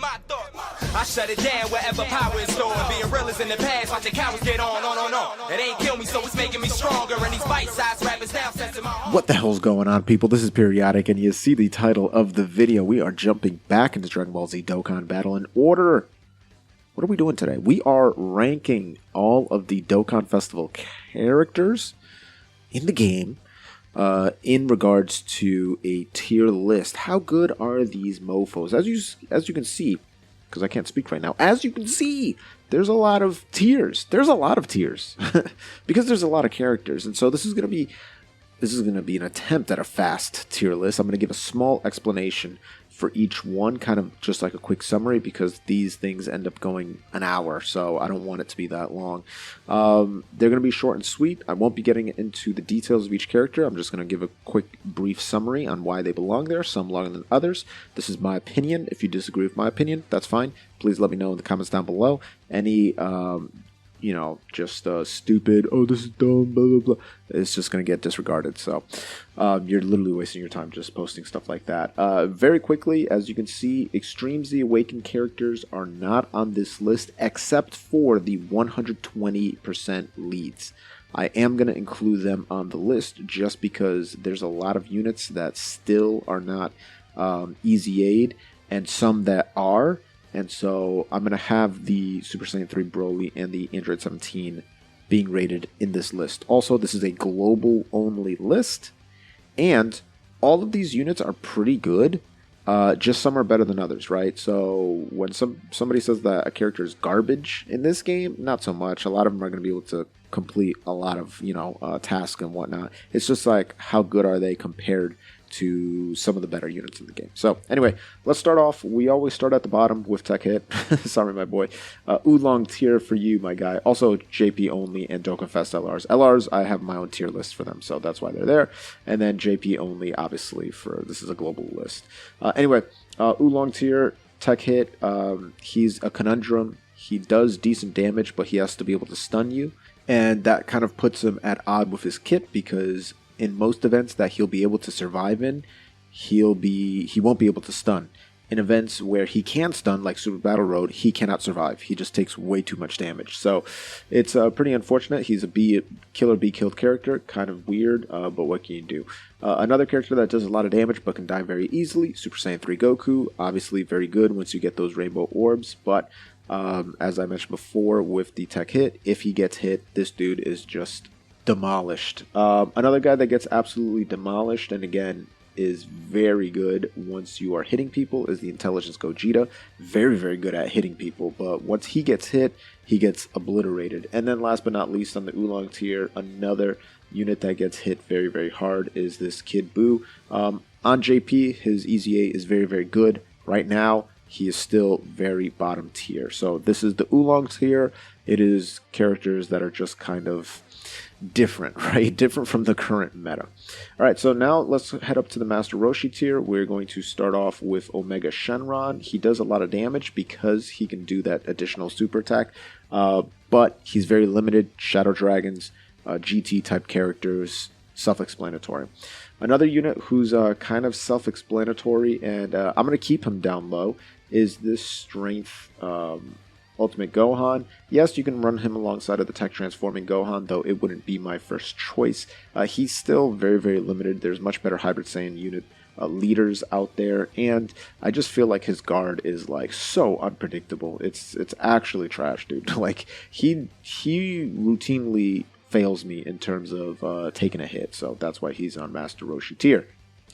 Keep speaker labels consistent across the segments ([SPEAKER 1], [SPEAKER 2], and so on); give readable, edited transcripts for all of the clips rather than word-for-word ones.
[SPEAKER 1] my thoughts. I shut it down wherever power is stored. Being real is in the past, watching cowards get on. It ain't kill me, so it's making me stronger. And these bite-sized rappers now sensing my heart.
[SPEAKER 2] What the hell's going on, people? This is Periodic, and you see the title of the video. We are jumping back into Dragon Ball Z Dokkan Battle in order. What are we doing today? We are ranking all of the Dokkan Festival characters in the game in regards to a tier list. How good are these mofos? As you can see, because I can't speak right now, as you can see, there's a lot of tiers. There's a lot of tiers because there's a lot of characters, and so this is going to be an attempt at a fast tier list. I'm going to give a small explanation for each one, kind of just like a quick summary, because these things end up going an hour, so I don't want it to be that long. They're going to be short and sweet. I won't be getting into the details of each character. I'm just going to give a quick, brief summary on why they belong there, some longer than others. This is my opinion. If you disagree with my opinion, that's fine. Please let me know in the comments down below. Any just stupid, oh, this is dumb, blah, blah, blah, it's just going to get disregarded. So you're literally wasting your time just posting stuff like that. Very quickly, as you can see, Extreme Z Awakened characters are not on this list except for the 120% leads. I am going to include them on the list just because there's a lot of units that still are not Easy Aid and some that are. And so I'm going to have the Super Saiyan 3 Broly and the Android 17 being rated in this list. Also, this is a global only list, and all of these units are pretty good. Just some are better than others, right? So when somebody says that a character is garbage in this game, not so much. A lot of them are going to be able to complete a lot of tasks and whatnot. It's just like, how good are they compared to some of the better units in the game. So anyway, let's start off. We always start at the bottom with Tech Hit. Sorry, my boy. Oolong tier for you, my guy. Also JP only and Dokkan Fest LRs. LRs, I have my own tier list for them, so that's why they're there. And then JP only, obviously, for this is a global list. Anyway, Oolong tier, Tech Hit. He's a conundrum. He does decent damage, but he has to be able to stun you. And that kind of puts him at odd with his kit, because in most events that he'll be able to survive in, he won't be able to stun. In events where he can stun, like Super Battle Road, he cannot survive. He just takes way too much damage. So it's pretty unfortunate. He's a kill or be killed character. Kind of weird, but what can you do? Another character that does a lot of damage but can die very easily, Super Saiyan 3 Goku. Obviously very good once you get those rainbow orbs, but as I mentioned before with the Tech Hit, if he gets hit, this dude is just demolished. Another guy that gets absolutely demolished, and again is very good once you are hitting people, is the Intelligence Gogeta. Very, very good at hitting people, but once he gets hit, he gets obliterated. And then last but not least, on the Oolong tier, another unit that gets hit very, very hard is this Kid Buu. On JP, his Easy A is very, very good. Right now, he is still very bottom tier. So this is the Oolong tier. It is characters that are just kind of different, right? Different from the current meta. All right, so now let's head up to the Master Roshi tier. We're going to start off with Omega Shenron. He does a lot of damage because he can do that additional super attack, but he's very limited. Shadow Dragons, GT type characters, self-explanatory. Another unit who's kind of self-explanatory, and I'm going to keep him down low, is this Strength Ultimate Gohan. Yes, you can run him alongside of the Tech Transforming Gohan, though it wouldn't be my first choice. He's still very, very limited. There's much better Hybrid Saiyan unit leaders out there, and I just feel like his guard is like so unpredictable. It's actually trash, dude. Like he routinely fails me in terms of taking a hit, so that's why he's on Master Roshi tier.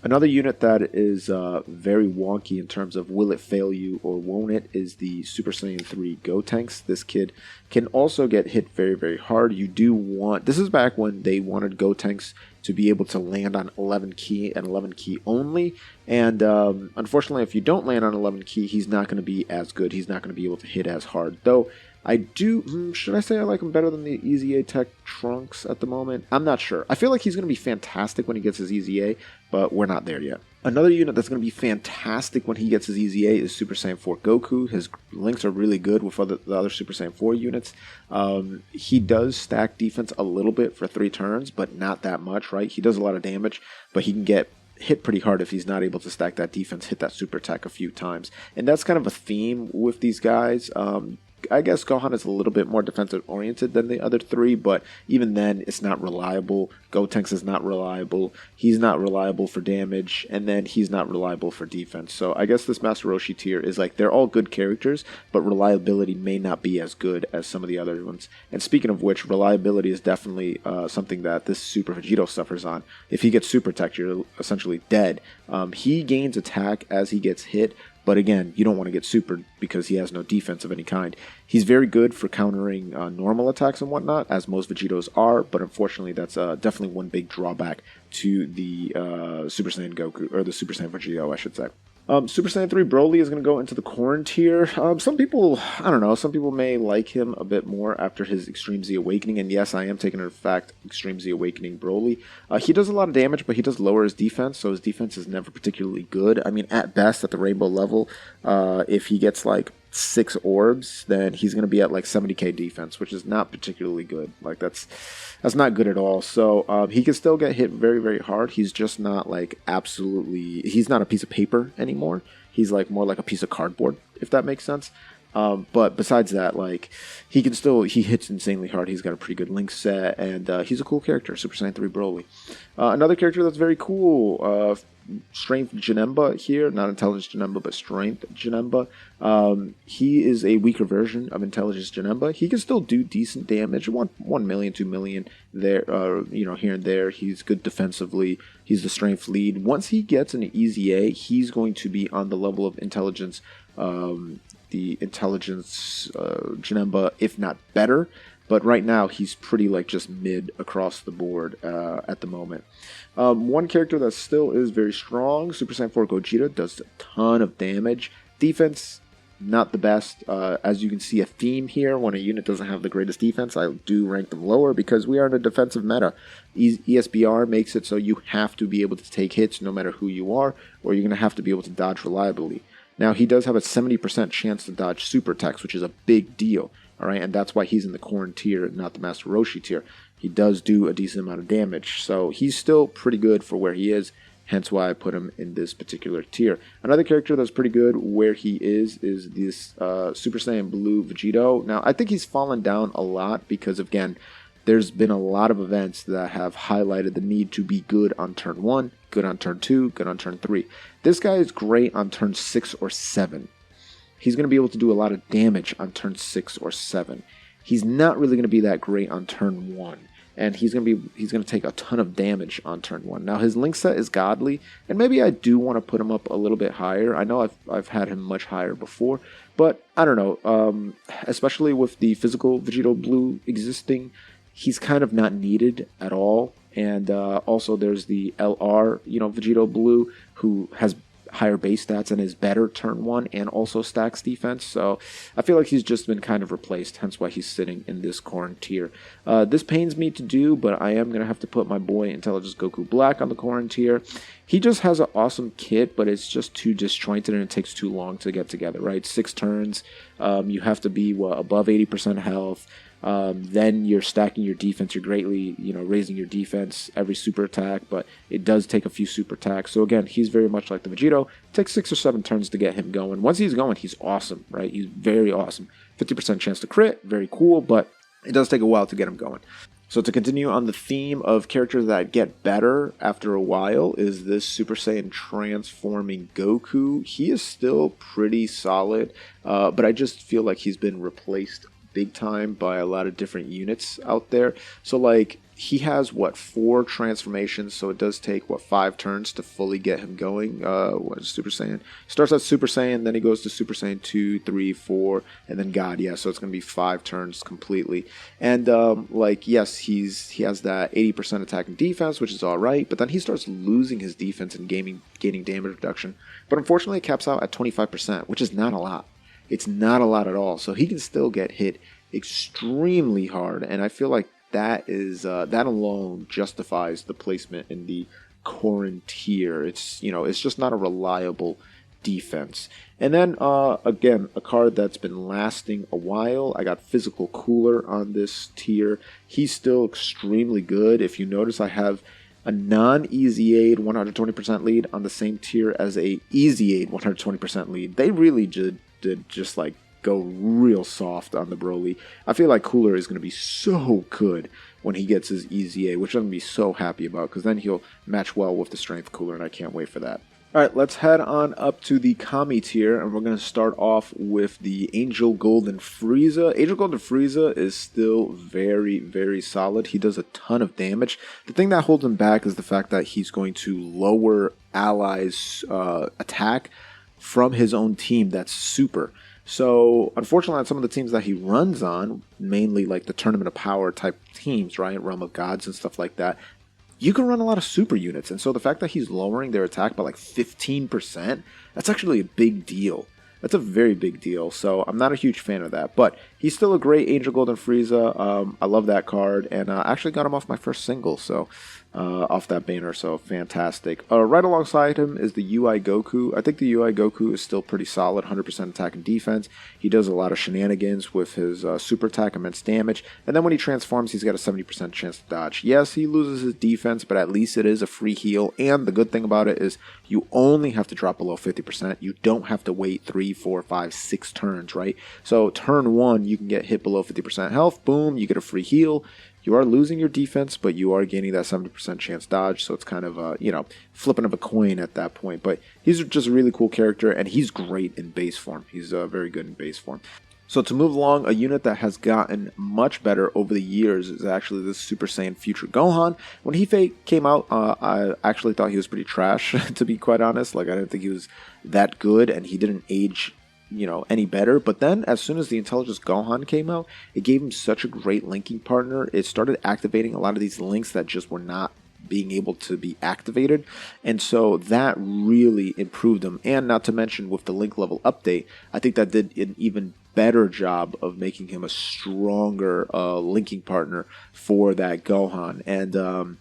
[SPEAKER 2] Another unit that is very wonky in terms of will it fail you or won't it is the Super Saiyan 3 Gotenks. This kid can also get hit very, very hard. You do want, this is back when they wanted Gotenks to be able to land on 11 key and 11 key only, and unfortunately if you don't land on 11 key, he's not going to be as good. He's not going to be able to hit as hard, though I do, should I say I like him better than the Easy A Tech Trunks at the moment? I'm not sure. I feel like he's going to be fantastic when he gets his Easy A, but we're not there yet. Another unit that's going to be fantastic when he gets his Easy A is Super Saiyan 4 Goku. His links are really good with the other Super Saiyan 4 units. He does stack defense a little bit for 3 turns, but not that much, right? He does a lot of damage, but he can get hit pretty hard if he's not able to stack that defense, hit that super attack a few times. And that's kind of a theme with these guys. I guess Gohan is a little bit more defensive oriented than the other three, but even then it's not reliable. Gotenks is not reliable. He's not reliable for damage, and then he's not reliable for defense. So I guess this Master Roshi tier is like, they're all good characters, but reliability may not be as good as some of the other ones. And speaking of which, reliability is definitely something that this Super Vegito suffers on. If he gets super attacked, you're essentially dead. He gains attack as he gets hit, but again, you don't want to get supered because he has no defense of any kind. He's very good for countering normal attacks and whatnot, as most Vegetos are, but unfortunately that's definitely one big drawback to the Super Saiyan Goku, or the Super Saiyan Vegito, I should say. Super Saiyan 3 Broly is going to go into the corn tier. Some people, I don't know, some people may like him a bit more after his Extreme Z Awakening, and yes, I am taking into fact Extreme Z Awakening Broly. He does a lot of damage, but he does lower his defense, so his defense is never particularly good. I mean, at best, at the Rainbow level, if he gets like 6 orbs, then he's going to be at like 70k defense, which is not particularly good. Like, that's not good at all. So he can still get hit very, very hard. He's just not like absolutely, he's not a piece of paper anymore. He's like more like a piece of cardboard, if that makes sense. But besides that, like, he hits insanely hard. He's got a pretty good link set, and he's a cool character, Super Saiyan 3 Broly. Another character that's very cool, Strength Genemba here, not Intelligence Genemba, but Strength Genemba. He is a weaker version of Intelligence Genemba. He can still do decent damage, 1 million, 2 million there, here and there. He's good defensively. He's the strength lead. Once he gets an easy A, he's going to be on the level of intelligence, the Intelligence Genemba, if not better. But right now, he's pretty like just mid across the board at the moment. One character that still is very strong, Super Saiyan 4 Gogeta, does a ton of damage. Defense, not the best. As you can see, a theme here. When a unit doesn't have the greatest defense, I do rank them lower because we are in a defensive meta. ESBR makes it so you have to be able to take hits no matter who you are, or you're going to have to be able to dodge reliably. Now, he does have a 70% chance to dodge super attacks, which is a big deal. All right, and that's why he's in the corn tier, not the Master Roshi tier. He does do a decent amount of damage, so he's still pretty good for where he is, hence why I put him in this particular tier. Another character that's pretty good where he is this Super Saiyan Blue Vegito. Now, I think he's fallen down a lot because, again, there's been a lot of events that have highlighted the need to be good on turn 1, good on turn 2, good on turn 3. This guy is great on turn 6 or 7. He's going to be able to do a lot of damage on turn 6 or 7. He's not really going to be that great on turn 1. And he's going to take a ton of damage on turn 1. Now, his link set is godly, and maybe I do want to put him up a little bit higher. I know I've had him much higher before, but I don't know. Especially with the physical Vegito Blue existing, he's kind of not needed at all. And also there's the LR, Vegito Blue, who has higher base stats and is better turn 1 and also stacks defense. So I feel like he's just been kind of replaced, hence why he's sitting in this corn tier. This pains me to do, but I am going to have to put my boy Intelligence Goku Black on the corn tier. He just has an awesome kit, but it's just too disjointed and it takes too long to get together, right? 6 turns, you have to be above 80% health. Then you're stacking your defense. You're greatly, raising your defense every super attack, but it does take a few super attacks. So again, he's very much like the Vegito. It takes 6 or 7 turns to get him going. Once he's going, he's awesome, right? He's very awesome. 50% chance to crit, very cool, but it does take a while to get him going. So to continue on the theme of characters that get better after a while is this Super Saiyan transforming Goku. He is still pretty solid, but I just feel like he's been replaced big time by a lot of different units out there. So like he has 4 transformations, so it does take 5 turns to fully get him going. What is Super Saiyan? Starts at Super Saiyan, then he goes to Super Saiyan 2, 3, 4, and then God. Yeah, so it's gonna be 5 turns completely. And yes, he has that 80% attack and defense, which is all right, but then he starts losing his defense and gaining damage reduction. But unfortunately, it caps out at 25%, which is not a lot. It's not a lot at all, so he can still get hit extremely hard, and I feel like that alone justifies the placement in the corn tier. It's just not a reliable defense. And then again, a card that's been lasting a while. I got Physical Cooler on this tier. He's still extremely good. If you notice, I have a non-easy aid 120% lead on the same tier as a easy aid 120% lead. They really did just like go real soft on the Broly. I feel like Cooler is going to be so good when he gets his easy aid, which I'm going to be so happy about, because then he'll match well with the strength Cooler, and I can't wait for that. Alright, let's head on up to the Kami tier, and we're going to start off with the Angel Golden Frieza. Angel Golden Frieza is still very, very solid. He does a ton of damage. The thing that holds him back is the fact that he's going to lower allies' attack from his own team that's super. So, unfortunately, on some of the teams that he runs on, mainly like the Tournament of Power type teams, right, Realm of Gods and stuff like that, you can run a lot of super units, and so the fact that he's lowering their attack by like 15%, that's actually a big deal. That's a very big deal, so I'm not a huge fan of that, but he's still a great Angel Golden Frieza. I love that card, and I actually got him off my first single, so off that banner, so fantastic. Right alongside him is the UI Goku. I think the UI Goku is still pretty solid, 100% attack and defense. He does a lot of shenanigans with his super attack, immense damage, and then when he transforms, he's got a 70% chance to dodge. Yes, he loses his defense, but at least it is a free heal, and the good thing about it is you only have to drop below 50%. You don't have to wait 3, 4, 5, 6 turns, right? So turn 1, you can get hit below 50% health, boom, you get a free heal. You are losing your defense, but you are gaining that 70% chance dodge, so it's kind of, you know, flipping of a coin at that point. But he's just a really cool character, and he's great in base form. He's very good in base form. So to move along, a unit that has gotten much better over the years is actually this Super Saiyan Future Gohan. When he came out, I actually thought he was pretty trash, to be quite honest. Like, I didn't think he was that good, and he didn't age, you know, any better. But then as soon as the Intelligence Gohan came out, it gave him such a great linking partner. It started activating a lot of these links that just were not being able to be activated, and so that really improved him. And not to mention with the link level update, I think that did an even better job of making him a stronger linking partner for that Gohan. And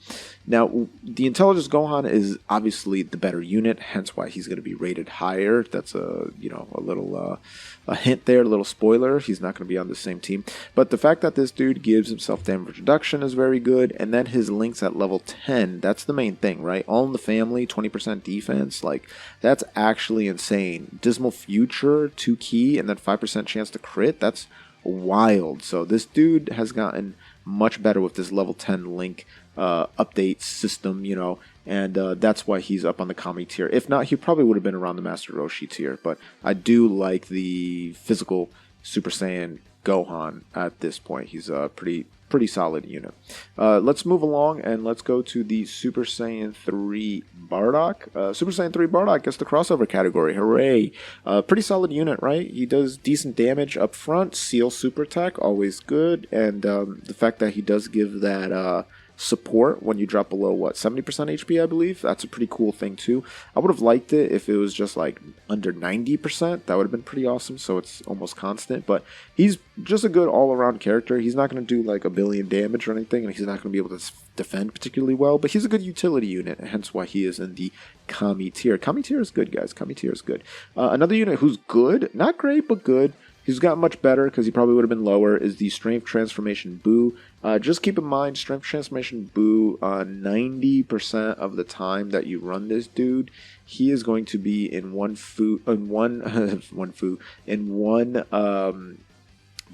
[SPEAKER 2] now the Intelligence Gohan is obviously the better unit, hence why he's going to be rated higher. That's a, you know, a little a hint there, a little spoiler. He's not going to be on the same team, but the fact that this dude gives himself damage reduction is very good, and then his links at level 10, that's the main thing, right? All in the Family, 20% defense, like that's actually insane. Dismal Future, 2 key, and then 5% chance to crit, that's wild. So this dude has gotten much better with this level 10 link update system, you know, and that's why he's up on the Kami tier. If not, he probably would have been around the Master Roshi tier, but I do like the physical Super Saiyan Gohan at this point. He's a pretty solid unit. Let's move along and let's go to the Super Saiyan 3 Bardock. Super Saiyan 3 Bardock gets the crossover category. Hooray! Pretty solid unit, right? He does decent damage up front. Seal super attack, always good. And the fact that he does give that support when you drop below, what, 70% HP, I believe? That's a pretty cool thing, too. I would have liked it if it was just, like, under 90%. That would have been pretty awesome, so it's almost constant. But he's just a good all-around character. He's not going to do, like, a billion damage or anything, and he's not going to be able to defend particularly well, but he's a good utility unit, and hence why he is in the Kami tier. Kami tier is good, guys. Kami tier is good. Another unit who's good, not great, but good, he's got much better because he probably would have been lower, is the Strength Transformation Boo. Just keep in mind, Strength Transformation Boo, 90% of the time that you run this dude, he is going to be in one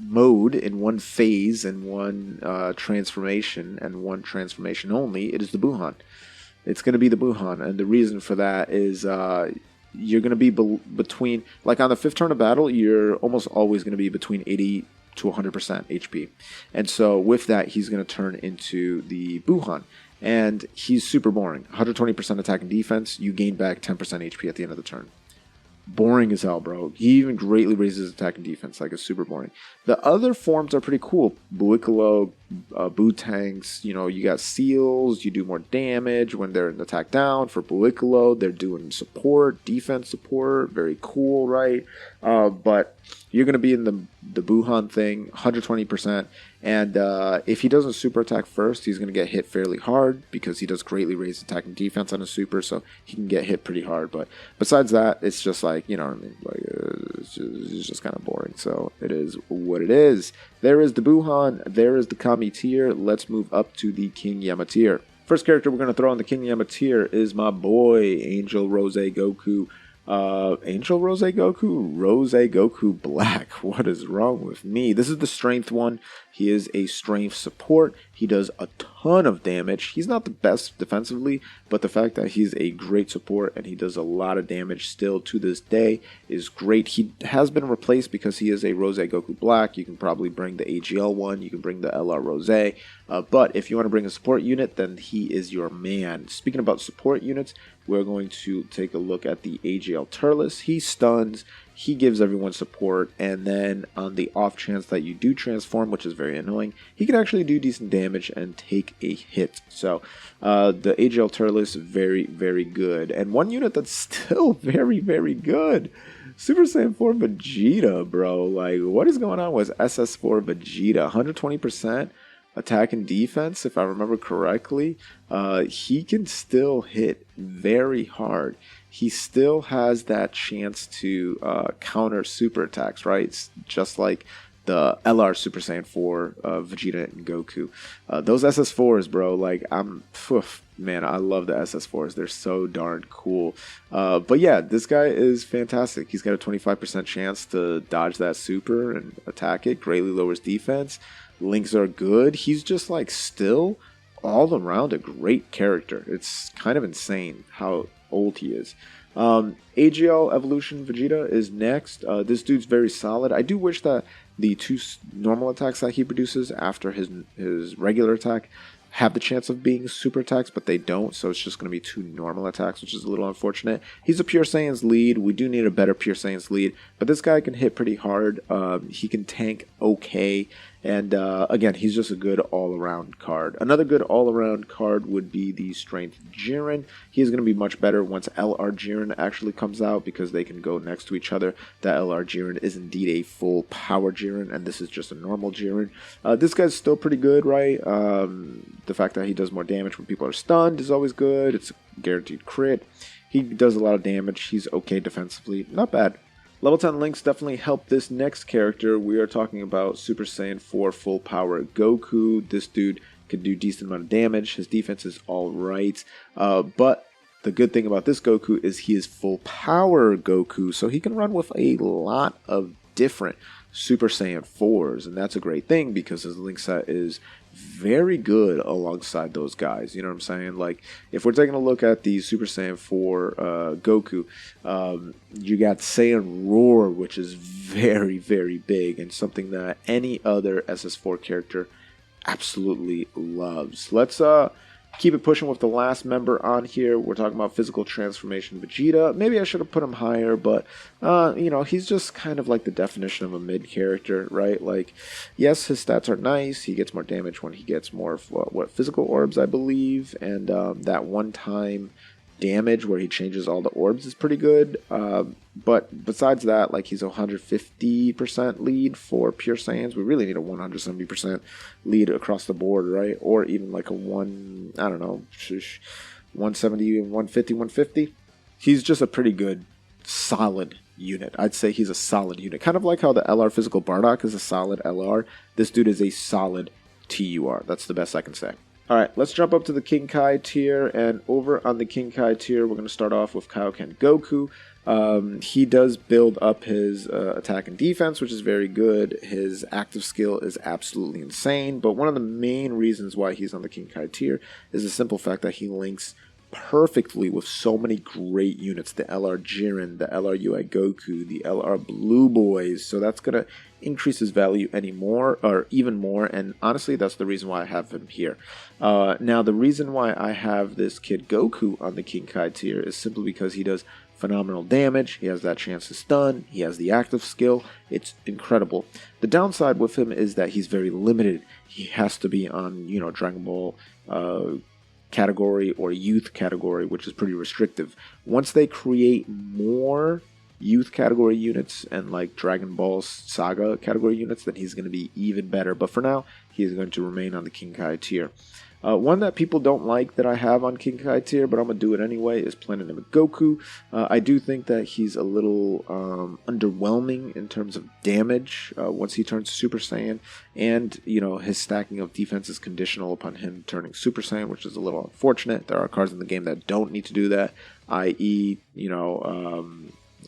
[SPEAKER 2] mode, in one phase, in one transformation, and one transformation only. It is the Buhan. It's going to be the Buhan, and the reason for that is you're going to be between, like on the 5th turn of battle, you're almost always going to be between 80 to 100% HP. And so with that, he's going to turn into the Buhan. And he's super boring. 120% attack and defense. You gain back 10% HP at the end of the turn. Boring as hell, bro. He even greatly raises attack and defense. Like, it's super boring. The other forms are pretty cool. Piccolo, Boo tanks, you know, you got seals, you do more damage when they're in attack down. For Piccolo, they're doing support, defense support, very cool, right? But you're going to be in the Buhan thing, 120%, and if he doesn't super attack first, he's going to get hit fairly hard because he does greatly raise attack and defense on his super, so he can get hit pretty hard. But besides that, it's just like, you know what I mean, like it's just kind of boring, so it is what it is. There is the Buhan, there is the Kami tier. Let's move up to the King Yama tier. First character we're going to throw on the Genemba tier is my boy, Angel Rose Goku. Angel Rose Goku Black. What is wrong with me? This is the strength one. He is a strength support. He does a ton of damage. He's not the best defensively, but the fact that he's a great support and he does a lot of damage still to this day is great. He has been replaced because he is a Rose Goku Black. You can probably bring the AGL one. You can bring the LR Rose. But if you want to bring a support unit, then he is your man. Speaking about support units, we're going to take a look at the AGL Turles. He stuns, he gives everyone support, and then on the off chance that you do transform, which is very annoying, he can actually do decent damage and take a hit. So the AGL Turles, very, very good. And one unit that's still very, very good, Super Saiyan 4 Vegeta, bro. Like, what is going on with SS4 Vegeta? 120%. Attack and defense, if I remember correctly. He can still hit very hard. He still has that chance to counter super attacks, right? It's just like the LR Super Saiyan 4 Vegeta and Goku. Those SS4s, bro, like, man, I love the SS4s. They're so darn cool. But yeah, this guy is fantastic. He's got a 25% chance to dodge that super and attack it. Greatly lowers defense. Links are good. He's just like still all around a great character. It's kind of insane how old he is. AGL Evolution Vegeta is next. This dude's very solid. I do wish that the 2 normal attacks that he produces after his regular attack have the chance of being super attacks, but they don't, so it's just going to be 2 normal attacks, which is a little unfortunate. He's a Pure Saiyan's lead. We do need a better Pure Saiyan's lead, but this guy can hit pretty hard. He can tank okay, and again, he's just a good all-around card. Another good all-around card would be the Strength Jiren. He is going to be much better once LR Jiren actually comes out, because they can go next to each other. That LR Jiren is indeed a full power Jiren, and this is just a normal Jiren. This guy's still pretty good, right? The fact that he does more damage when people are stunned is always good. It's a guaranteed crit. He does a lot of damage. He's okay defensively. Not bad. Level 10 links definitely help this next character. We are talking about Super Saiyan 4 Full Power Goku. This dude can do decent amount of damage. His defense is alright. But the good thing about this Goku is he is full power Goku. So he can run with a lot of different Super Saiyan 4s. And that's a great thing because his link set is very good alongside those guys. You know what I'm saying? Like, if we're taking a look at the Super Saiyan 4 Goku, you got Saiyan Roar, which is very, very big and something that any other SS4 character absolutely loves. Let's keep it pushing with the last member on here. We're talking about Physical Transformation Vegeta. Maybe I should have put him higher, but you know, he's just kind of like the definition of a mid character, right? Like, yes, his stats are nice. He gets more damage when he gets more physical orbs, I believe, and that one-time damage where he changes all the orbs is pretty good. But besides that, like, he's a 150% lead for Pure Saiyans. We really need a 170% lead across the board, right? Or even like a 170, 150, 150. He's just a pretty good, solid unit. I'd say he's a solid unit. Kind of like how the LR Physical Bardock is a solid LR. This dude is a solid TUR. That's the best I can say. Alright, let's jump up to the King Kai tier, and over on the King Kai tier, we're going to start off with Kaioken Goku. He does build up his attack and defense, which is very good. His active skill is absolutely insane, but one of the main reasons why he's on the King Kai tier is the simple fact that he links perfectly with so many great units. The LR Jiren, the LR UI Goku, the LR Blue Boys, so that's going to increase his value even more, and honestly, that's the reason why I have him here. Now, the reason why I have this kid Goku on the King Kai tier is simply because he does phenomenal damage. He has that chance to stun. He has the active skill. It's incredible. The downside with him is that he's very limited. He has to be on, you know, Dragon Ball category or youth category, which is pretty restrictive. Once they create more youth category units and like Dragon Ball Saga category units, then he's going to be even better. But for now, he's going to remain on the King Kai tier. One that people don't like that I have on King Kai tier, but I'm going to do it anyway, is Planet Namek Goku. I do think that he's a little underwhelming in terms of damage once he turns Super Saiyan, and his stacking of defense is conditional upon him turning Super Saiyan, which is a little unfortunate. There are cards in the game that don't need to do that, i.e.,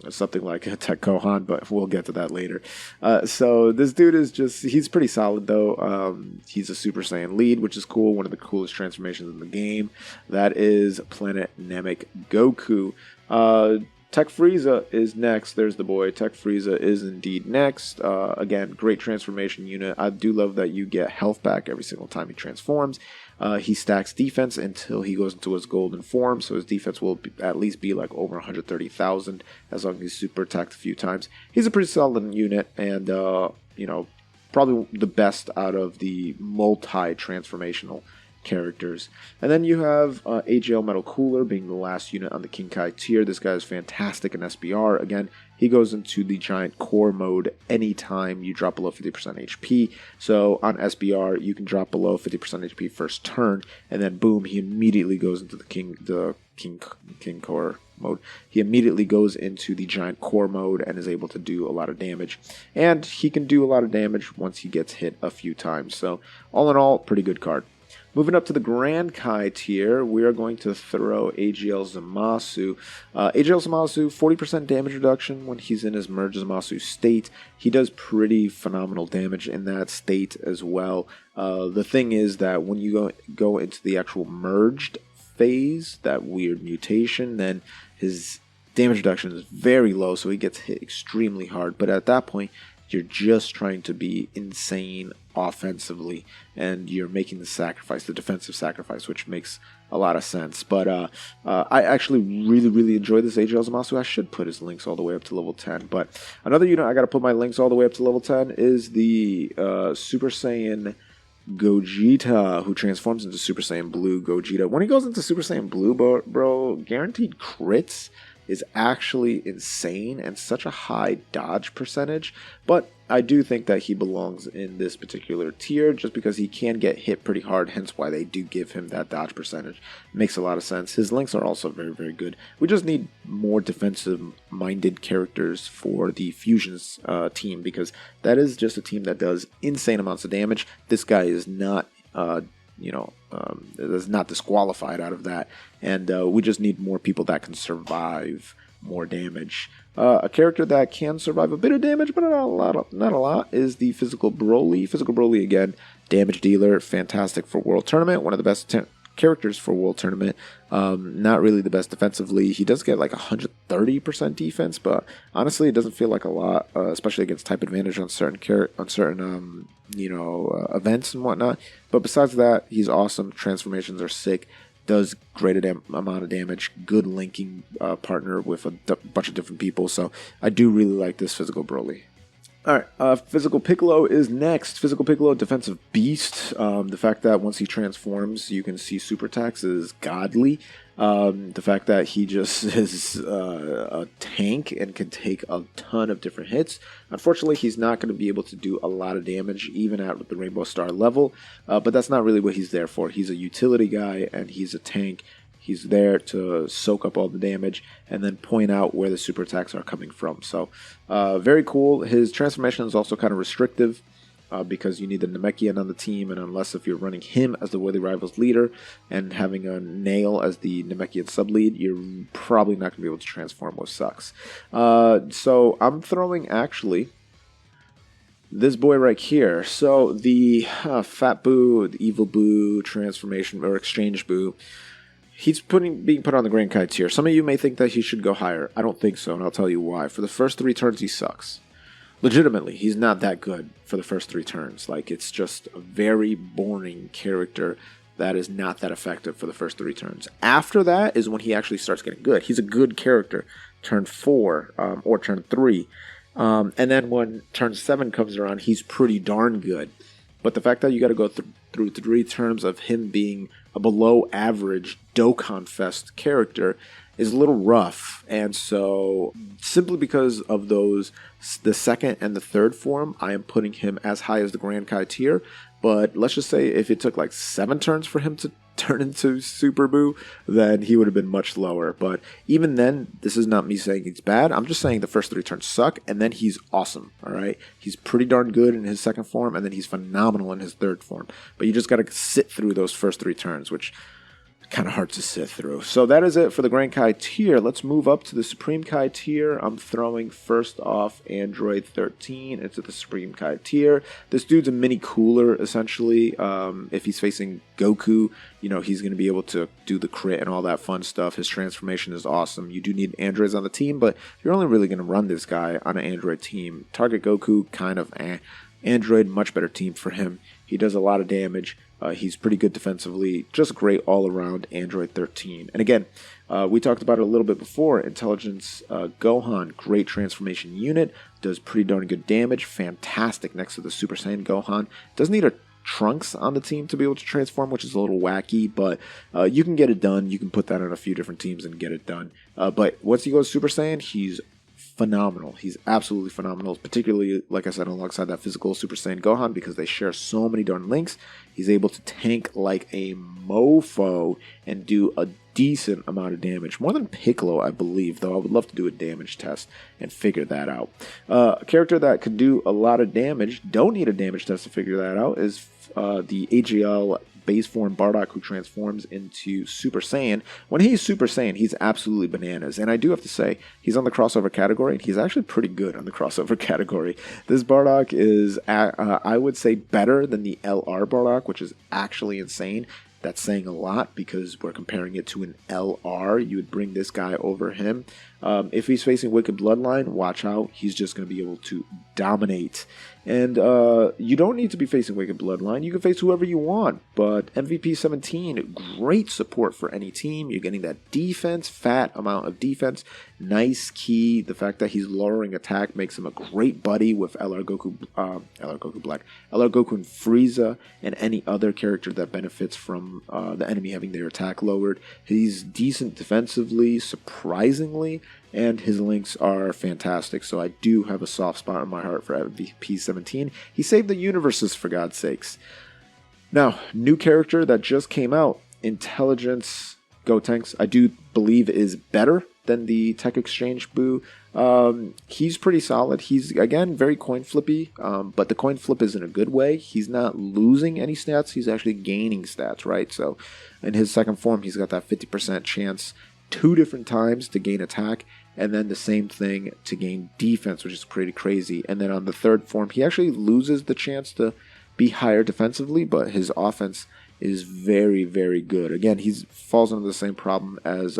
[SPEAKER 2] something like Tech Gohan, but we'll get to that later. So this dude is he's pretty solid though. He's a Super Saiyan lead, which is cool. One of the coolest transformations in the game. That is Planet Namek Goku. Tech Frieza is next. There's the boy. Tech Frieza is indeed next. Again, great transformation unit. I do love that you get health back every single time he transforms. He stacks defense until he goes into his golden form, so his defense will at least be like over 130,000 as long as he's super attacked a few times. He's a pretty solid unit, and probably the best out of the multi-transformational characters. And then you have Agl Metal Cooler being the last unit on the King Kai tier. This guy is fantastic in SBR. Again, he goes into the giant core mode anytime you drop below 50% HP. So on SBR, you can drop below 50% HP first turn, and then boom, he immediately goes into the King Core mode. He immediately goes into the giant core mode and is able to do a lot of damage. And he can do a lot of damage once he gets hit a few times. So all in all, pretty good card. Moving up to the Grand Kai tier, we are going to throw Agl Zamasu. Agl Zamasu, 40% damage reduction when he's in his Merge Zamasu state. He does pretty phenomenal damage in that state as well. The thing is that when you go into the actual merged phase, that weird mutation, then his damage reduction is very low, so he gets hit extremely hard. But at that point, you're just trying to be insane offensively, and you're making the sacrifice, the defensive sacrifice, which makes a lot of sense. But I actually really enjoy this Agl Zamasu. I should put his links all the way up to level 10. But another unit I got to put my links all the way up to level 10 is the Super Saiyan Gogeta, who transforms into Super Saiyan Blue Gogeta. When he goes into Super Saiyan Blue, bro, guaranteed crits is actually insane and such a high dodge percentage. But I do think that he belongs in this particular tier just because he can get hit pretty hard, hence why they do give him that dodge percentage. Makes a lot of sense. His links are also very good. We just need more defensive minded characters for the Fusions team, because that is just a team that does insane amounts of damage. This guy is not is not disqualified out of that, and we just need more people that can survive more damage. A character that can survive a bit of damage, but not a lot, is the Physical Broly. Physical Broly, again, damage dealer, fantastic for World Tournament, one of the best characters for World Tournament. Not really the best defensively. He does get like 130% defense, but honestly, it doesn't feel like a lot, especially against type advantage on certain events and whatnot. But besides that, he's awesome. Transformations are sick. Does great amount of damage. Good linking partner with a bunch of different people. So I do really like this Physical Broly. Alright, Physical Piccolo is next. Physical Piccolo, defensive beast. The fact that once he transforms, you can see super attacks is godly. The fact that he just is a tank and can take a ton of different hits. Unfortunately, he's not going to be able to do a lot of damage, even at the Rainbow Star level. But that's not really what he's there for. He's a utility guy, and he's a tank. He's there to soak up all the damage and then point out where the super attacks are coming from. So, very cool. His transformation is also kind of restrictive because you need the Namekian on the team, and unless if you're running him as the Worthy Rivals leader and having a Nail as the Namekian sub-lead, you're probably not going to be able to transform, which sucks. So, I'm throwing, actually, this boy right here. So, the Fat Boo, the Evil Boo transformation, or Exchange Boo, he's being put on the Grand Kai tier. Some of you may think that he should go higher. I don't think so, and I'll tell you why. For the first 3 turns, he sucks. Legitimately, he's not that good for the first 3 turns. Like, it's just a very boring character that is not that effective for the first 3 turns. After that is when he actually starts getting good. He's a good character turn 4 or turn 3. And then when turn 7 comes around, he's pretty darn good. But the fact that you got to go through 3 terms of him being a below average Dokkan Fest character is a little rough. And so simply because of those, the second and the third form, I am putting him as high as the Grand Kai tier. But let's just say if it took like 7 turns for him to turn into Super Buu, then he would have been much lower. But even then, this is not me saying he's bad. I'm just saying the first 3 turns suck, and then he's awesome, all right? He's pretty darn good in his second form, and then he's phenomenal in his third form. But you just got to sit through those first 3 turns, which kind of hard to sit through. So that is it for the Grand Kai tier. Let's move up to the Supreme Kai tier. I'm throwing first off Android 13 into the Supreme Kai tier. This dude's a mini cooler, essentially. If he's facing Goku, you know, he's going to be able to do the crit and all that fun stuff. His transformation is awesome. You do need androids on the team, but you're only really going to run this guy on an android team. Target Goku, kind of Android, much better team for him. He does a lot of damage. He's pretty good defensively. Just great all around Android 13. And again, we talked about it a little bit before. Intelligence Gohan, great transformation unit. Does pretty darn good damage. Fantastic next to the Super Saiyan Gohan. Doesn't need a Trunks on the team to be able to transform, which is a little wacky, but you can get it done. You can put that on a few different teams and get it done. But once he goes Super Saiyan, he's phenomenal. He's absolutely phenomenal, particularly, like I said, alongside that physical Super Saiyan Gohan, because they share so many darn links. He's able to tank like a mofo and do a decent amount of damage. More than Piccolo, I believe, though I would love to do a damage test and figure that out. A character that could do a lot of damage, don't need a damage test to figure that out, is the Agl base form Bardock, who transforms into Super Saiyan. When he's Super Saiyan, he's absolutely bananas. And I do have to say, he's on the crossover category, and he's actually pretty good on the crossover category. This Bardock is, I would say, better than the LR Bardock, which is actually insane. That's saying a lot because we're comparing it to an LR. You would bring this guy over him. If he's facing Wicked Bloodline, watch out. He's just going to be able to dominate. And you don't need to be facing Wicked Bloodline. You can face whoever you want. But MVP 17, great support for any team. You're getting that defense, fat amount of defense. Nice key. The fact that he's lowering attack makes him a great buddy with LR Goku and Frieza, and any other character that benefits from the enemy having their attack lowered. He's decent defensively, surprisingly, and his links are fantastic. So I do have a soft spot in my heart for MVP 17. He saved the universes, for God's sakes. Now, new character that just came out, Intelligence Gotenks, I do believe is better than the Tech Exchange Buu. He's pretty solid. He's, again, very coin flippy, but the coin flip is in a good way. He's not losing any stats. He's actually gaining stats, right? So in his second form, he's got that 50% chance 2 different times to gain attack, and then the same thing to gain defense, which is pretty crazy. And then on the third form, he actually loses the chance to be higher defensively, but his offense is very, very good. Again, he falls under the same problem as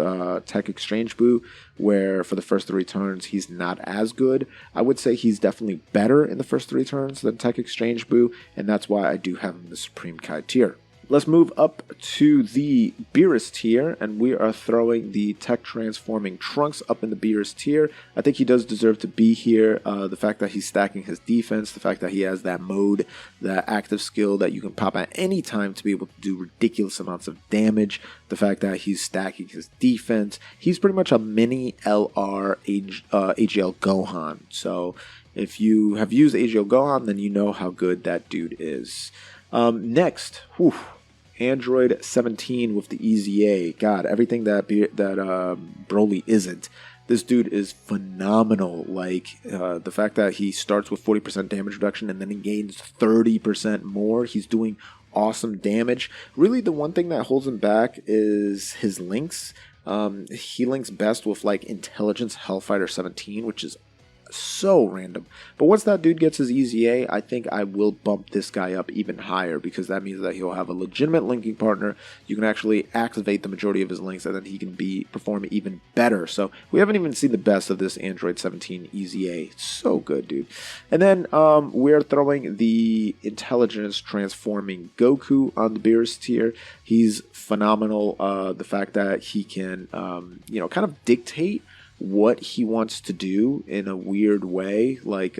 [SPEAKER 2] Tech Exchange Buu, where for the first 3 turns, he's not as good. I would say he's definitely better in the first 3 turns than Tech Exchange Buu, and that's why I do have him in the Supreme Kai tier. Let's move up to the Beerus tier, and we are throwing the Tech Transforming Trunks up in the Beerus tier. I think he does deserve to be here. The fact that he's stacking his defense, the fact that he has that mode, that active skill that you can pop at any time to be able to do ridiculous amounts of damage, the fact that he's stacking his defense. He's pretty much a mini LR AGL Gohan. So if you have used AGL Gohan, then you know how good that dude is. Next, Android 17 with the EZA. God, everything that Broly isn't. This dude is phenomenal. Like, the fact that he starts with 40% damage reduction and then he gains 30% more. He's doing awesome damage. Really, the one thing that holds him back is his links. He links best with, like, Intelligence Hellfighter 17, which is so random. But once that dude gets his EZA, I think I will bump this guy up even higher, because that means that he'll have a legitimate linking partner. You can actually activate the majority of his links, and then he can perform even better. So we haven't even seen the best of this Android 17 EZA. It's so good, dude. And then we're throwing the Intelligence Transforming Goku on the Beerus tier. He's phenomenal. The fact that he can, kind of dictate what he wants to do in a weird way, like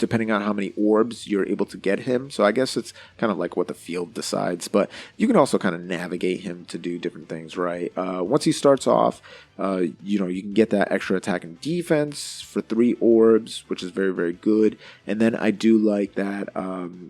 [SPEAKER 2] depending on how many orbs you're able to get him. So I guess it's kind of like what the field decides, but you can also kind of navigate him to do different things, right? Once he starts off, you know, you can get that extra attack and defense for 3 orbs, which is very, very good. And then I do like that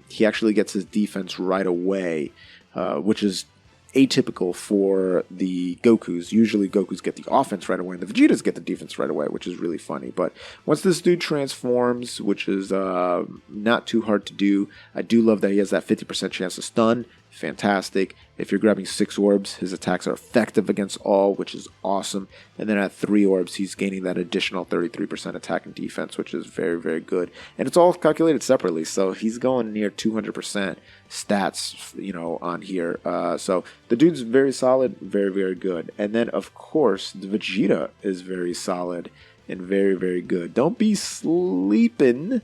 [SPEAKER 2] he actually gets his defense right away, which is atypical for the Gokus. Usually Gokus get the offense right away and the Vegetas get the defense right away, which is really funny. But once this dude transforms, which is not too hard to do, I do love that he has that 50% chance to stun. Fantastic. If you're grabbing 6 orbs, his attacks are effective against all, which is awesome. And then at 3 orbs, he's gaining that additional 33% attack and defense, which is very, very good. And it's all calculated separately, so he's going near 200% stats, you know, on here. So the dude's very solid, very, very good. And then, of course, the Vegeta is very solid and very, very good. Don't be sleeping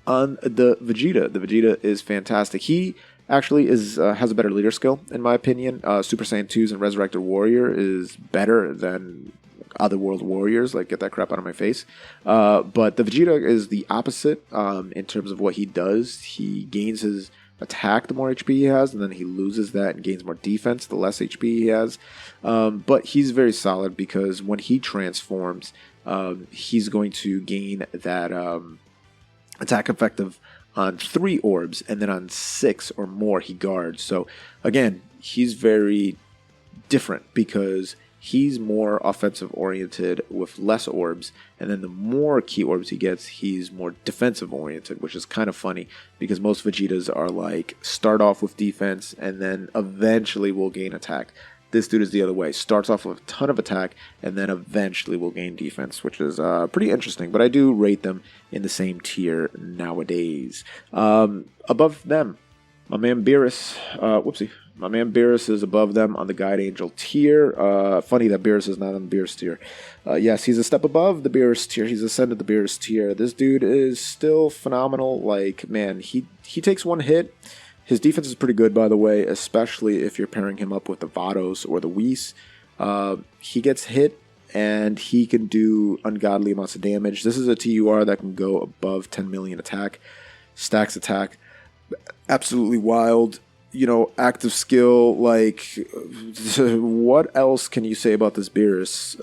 [SPEAKER 2] on the Vegeta. The Vegeta is fantastic. He actually is has a better leader skill, in my opinion. Super Saiyan 2s and Resurrected Warrior is better than Other World Warriors. Like, get that crap out of my face. But the Vegeta is the opposite in terms of what he does. He gains his attack the more HP he has, and then he loses that and gains more defense the less HP he has. But he's very solid because when he transforms, he's going to gain that attack effective on 3 orbs, and then on 6 or more he guards. So again, he's very different because he's more offensive oriented with less orbs, and then the more key orbs he gets, he's more defensive oriented, which is kind of funny because most Vegetas are like start off with defense and then eventually will gain attack. This dude is the other way. Starts off with a ton of attack and then eventually will gain defense, which is pretty interesting. But I do rate them in the same tier nowadays. Above them, my man Beerus. My man Beerus is above them on the Guide Angel tier. Funny that Beerus is not on the Beerus tier. Yes, he's a step above the Beerus tier. He's ascended the Beerus tier. This dude is still phenomenal. Like, man, he takes one hit. His defense is pretty good, by the way, especially if you're pairing him up with the Vados or the Whis. He gets hit, and he can do ungodly amounts of damage. This is a TUR that can go above 10 million attack. Stacks attack. Absolutely wild. You know, active skill, like, what else can you say about this Beerus?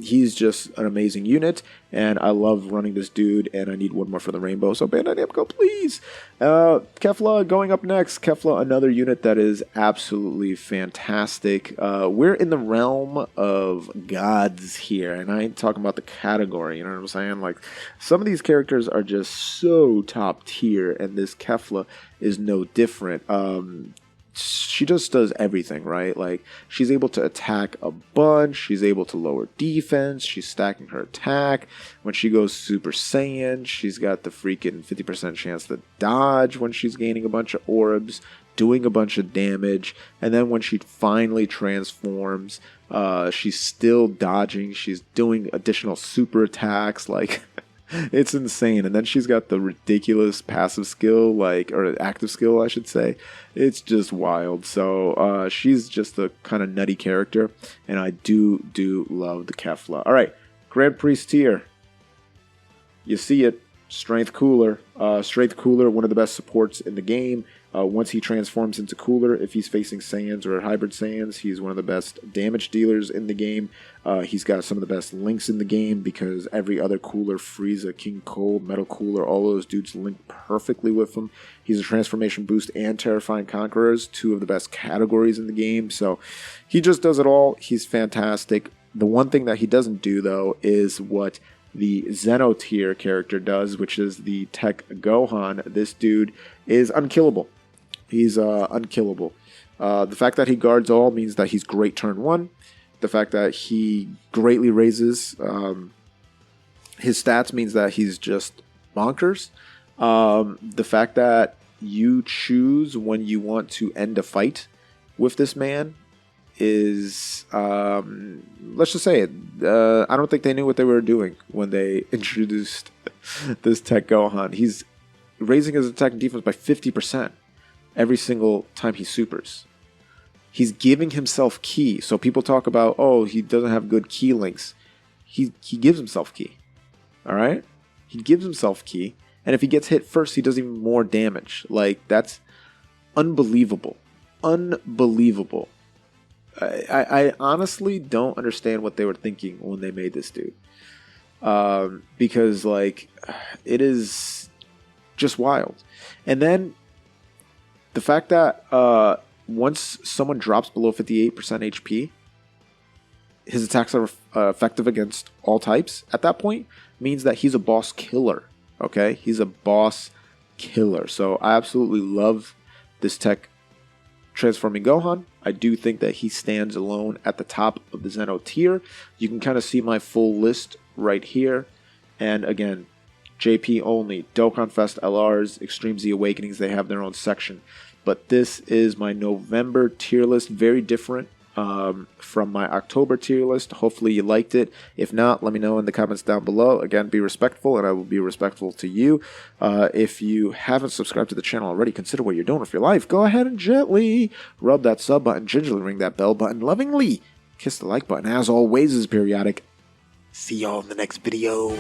[SPEAKER 2] He's just an amazing unit, and I love running this dude, and I need one more for the rainbow, so Bandai Namco, please! Kefla going up next. Kefla, another unit that is absolutely fantastic. We're in the realm of gods here, and I ain't talking about the category, you know what I'm saying? Like, some of these characters are just so top tier, and this Kefla is no different. She just does everything, right? Like, she's able to attack a bunch, she's able to lower defense, she's stacking her attack. When she goes Super Saiyan, she's got the freaking 50% chance to dodge when she's gaining a bunch of orbs, doing a bunch of damage, and then when she finally transforms, she's still dodging, she's doing additional super attacks, like... It's insane. And then she's got the ridiculous passive skill, like, or active skill, I should say. It's just wild. So she's just a kind of nutty character, and I do love the Kefla. All right, Grand Priest tier. You see it. Strength Cooler. Strength Cooler, one of the best supports in the game. Once he transforms into Cooler, if he's facing Saiyans or Hybrid Saiyans, he's one of the best damage dealers in the game. He's got some of the best links in the game because every other Cooler, Frieza, King Cold, Metal Cooler, all those dudes link perfectly with him. He's a Transformation Boost and Terrifying Conquerors, 2 of the best categories in the game. So he just does it all. He's fantastic. The one thing that he doesn't do, though, is what the Zeno tier character does, which is the Tech Gohan. This dude is unkillable. He's unkillable. The fact that he guards all means that he's great turn 1. The fact that he greatly raises his stats means that he's just bonkers. The fact that you choose when you want to end a fight with this man is, let's just say it, I don't think they knew what they were doing when they introduced this Tech Gohan. He's raising his attack and defense by 50% every single time he supers. He's giving himself ki. So people talk about, oh, he doesn't have good ki links. He gives himself ki. All right? He gives himself ki, and if he gets hit first, he does even more damage. Like, that's unbelievable. Unbelievable. I honestly don't understand what they were thinking when they made this dude. Because, like, it is just wild. And then the fact that once someone drops below 58% HP, his attacks are effective against all types at that point means that he's a boss killer. Okay? He's a boss killer. So I absolutely love this tech transforming Gohan. I do think that he stands alone at the top of the Zeno tier. You can kind of see my full list right here. And again, JP only, Dokkan Fest LRs, Extreme Z Awakenings, they have their own section. But this is my November tier list, very different from my October tier list. Hopefully you liked it. If not, let me know in the comments down below. Again, be respectful, and I will be respectful to you. If you haven't subscribed to the channel already, consider what you're doing with your life. Go ahead and gently rub that sub button, gingerly ring that bell button, lovingly kiss the like button. As always, this is Periodic. See y'all in the next video.